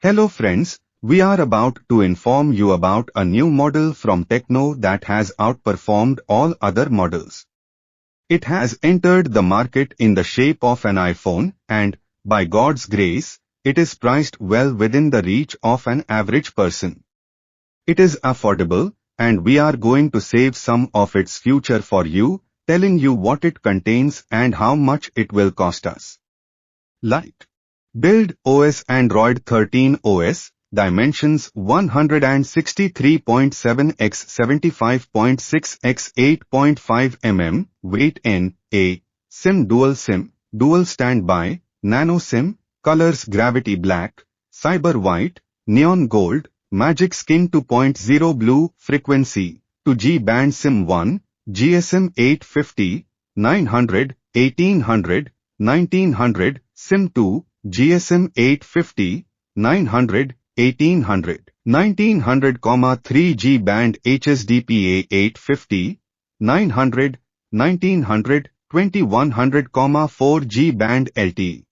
Hello friends, we are about to inform you about a new model from TECNO that has outperformed all other models. It has entered the market in the shape of an iPhone and, by God's grace, it is priced well within the reach of an average person. It is affordable, and we are going to save some of its future for you, telling you what it contains and how much it will cost us. Like Build OS Android 13 OS, dimensions 163.7 x 75.6 x 8.5 mm, weight N, A, SIM dual standby, nano SIM, colors gravity black, cyber white, neon gold, magic skin 2.0 blue, frequency, 2G band SIM 1, GSM 850, 900, 1800, 1900, SIM 2, GSM 850, 900, 1800, 1900, 3G band HSDPA 850, 900, 1900, 2100, 4G band LTE.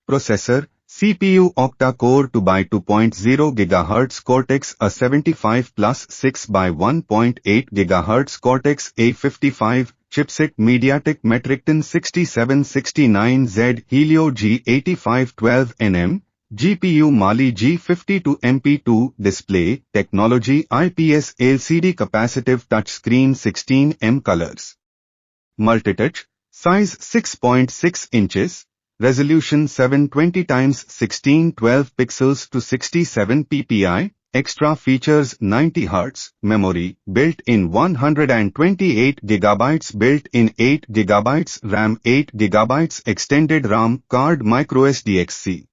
Processor, CPU octa-core 2x2.0 GHz Cortex A75 plus 6x1.8 GHz Cortex A55, chipset MediaTek Metricton 6769Z Helio G8512nm, GPU Mali G52MP2 display, technology IPS LCD capacitive touchscreen 16M colors. Multitouch, size 6.6 inches, resolution 720x1612 pixels to 67 ppi, extra features 90 Hz, memory, built-in 128 GB, built-in 8 GB RAM, 8 GB extended RAM card, microSD.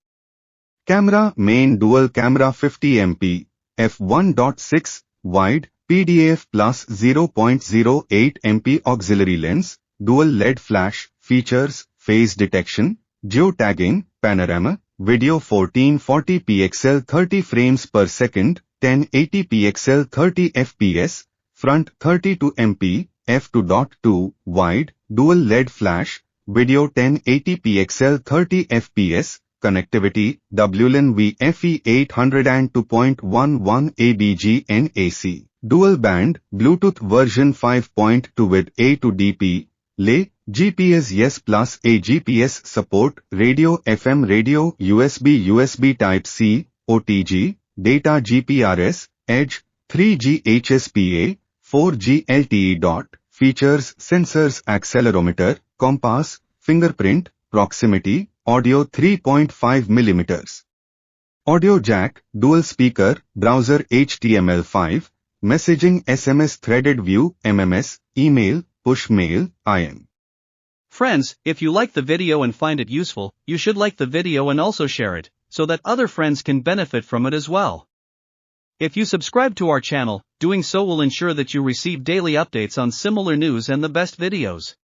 Camera, main dual camera 50MP, f1.6, wide, PDAF plus 0.08 MP auxiliary lens, dual LED flash, features, phase detection, geotagging, panorama, video 1440 pixel 30 frames per second, 1080 pixel 30 fps, front 32 MP, f2.2, wide, dual LED flash, video 1080 pixel 30 fps, connectivity, WLAN VFE 802.11 ABG NAC, dual band, Bluetooth version 5.2 with A to DP, lay, GPS Yes plus A GPS support, radio FM radio, USB Type-C, OTG, data GPRS, Edge, 3G HSPA, 4G LTE. Features, sensors, accelerometer, compass, fingerprint, proximity, audio 3.5 mm. Audio jack, dual speaker, browser HTML5, messaging SMS threaded view, MMS, email, push mail, IM. Friends, if you like the video and find it useful, you should like the video and also share it, so that other friends can benefit from it as well. If you subscribe to our channel, doing so will ensure that you receive daily updates on similar news and the best videos.